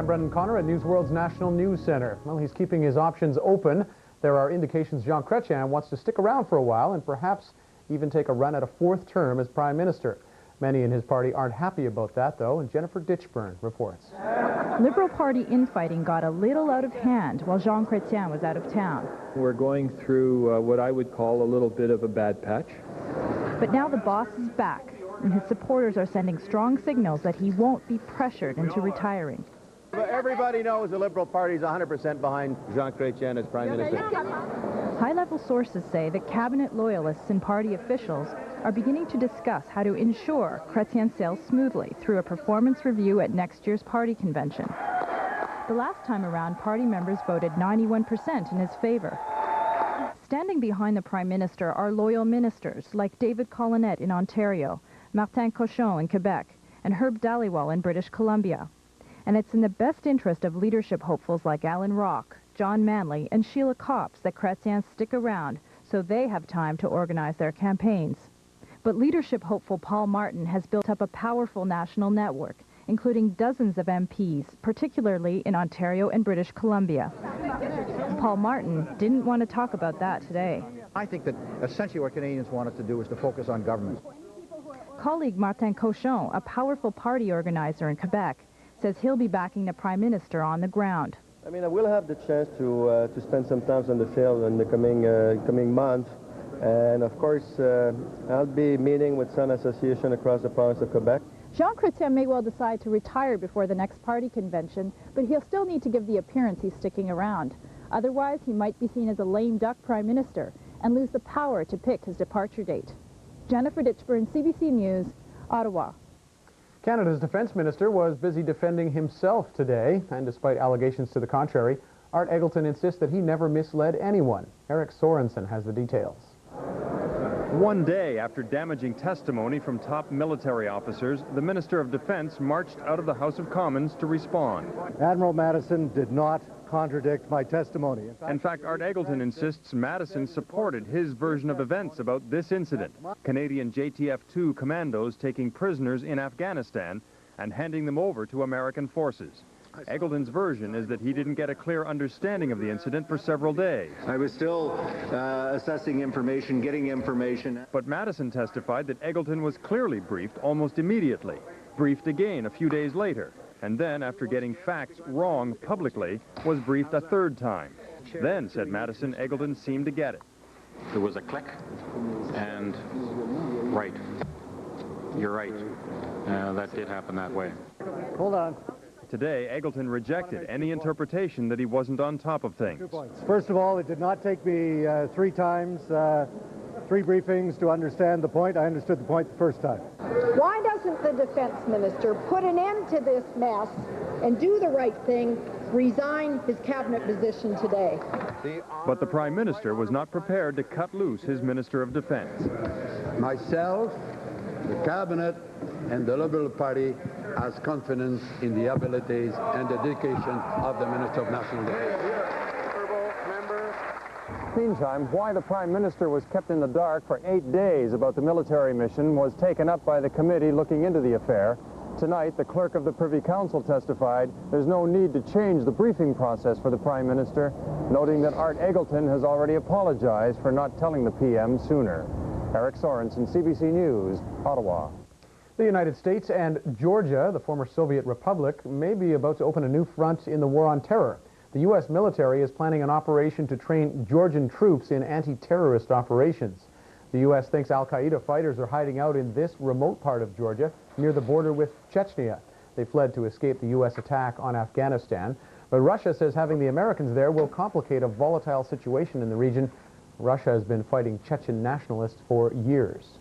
I'm Brendan Connor at Newsworld's National News Center. Well, he's keeping his options open. There are indications Jean Chrétien wants to stick around for a while and perhaps even take a run at a fourth term as Prime Minister. Many in his party aren't happy about that, though, and Jennifer Ditchburn reports. Liberal Party infighting got a little out of hand while Jean Chrétien was out of town. We're going through what I would call a little bit of a bad patch. But now the boss is back, and his supporters are sending strong signals that he won't be pressured into retiring. Everybody knows the Liberal Party is 100% behind Jean Chrétien as Prime Minister. High-level sources say that cabinet loyalists and party officials are beginning to discuss how to ensure Chrétien sails smoothly through a performance review at next year's party convention. The last time around, party members voted 91% in his favor. Standing behind the Prime Minister are loyal ministers like David Collinette in Ontario, Martin Cochon in Quebec, and Herb Dhaliwal in British Columbia. And it's in the best interest of leadership hopefuls like Alan Rock, John Manley, and Sheila Copps that Chrétien stick around so they have time to organize their campaigns. But leadership hopeful Paul Martin has built up a powerful national network, including dozens of MPs, particularly in Ontario and British Columbia. Paul Martin didn't want to talk about that today. I think that essentially what Canadians wanted to do was to focus on government. Colleague Martin Cochon, a powerful party organizer in Quebec, says he'll be backing the Prime Minister on the ground. I mean, I will have the chance to spend some time on the field in the coming months. And of course, I'll be meeting with some association across the province of Quebec. Jean Chrétien may well decide to retire before the next party convention, but he'll still need to give the appearance he's sticking around. Otherwise, he might be seen as a lame duck Prime Minister and lose the power to pick his departure date. Jennifer Ditchburn, CBC News, Ottawa. Canada's Defence Minister was busy defending himself today, and despite allegations to the contrary, Art Eggleton insists that he never misled anyone. Eric Sorensen has the details. One day after damaging testimony from top military officers, the Minister of Defense marched out of the House of Commons to respond. Admiral Madison did not contradict my testimony. In fact, Art Eggleton insists Madison supported his version of events about this incident. Canadian JTF-2 commandos taking prisoners in Afghanistan and handing them over to American forces. Eggleton's version is that he didn't get a clear understanding of the incident for several days. I was still assessing information, getting information. But Madison testified that Eggleton was clearly briefed almost immediately, briefed again a few days later, and then, after getting facts wrong publicly, was briefed a third time. Then, said Madison, Eggleton seemed to get it. There was a click, and right. You're right. That did happen that way. Hold on. Today, Eggleton rejected any interpretation that he wasn't on top of things. 2 points. First of all, it did not take me 3 times, 3 briefings to understand the point. I understood the point the first time. Why doesn't the Defense Minister put an end to this mess and do the right thing, resign his cabinet position today? But the Prime Minister was not prepared to cut loose his Minister of Defense. Myself, the cabinet, and the Liberal Party has confidence in the abilities and the dedication of the Minister of National Defense. Meantime, why the Prime Minister was kept in the dark for 8 days about the military mission was taken up by the committee looking into the affair. Tonight, the clerk of the Privy Council testified there's no need to change the briefing process for the Prime Minister, noting that Art Eggleton has already apologized for not telling the PM sooner. Eric Sorensen, CBC News, Ottawa. The United States and Georgia, the former Soviet republic, may be about to open a new front in the war on terror. The U.S. military is planning an operation to train Georgian troops in anti-terrorist operations. The U.S. thinks al-Qaeda fighters are hiding out in this remote part of Georgia near the border with Chechnya. They fled to escape the U.S. attack on Afghanistan. But Russia says having the Americans there will complicate a volatile situation in the region. Russia has been fighting Chechen nationalists for years.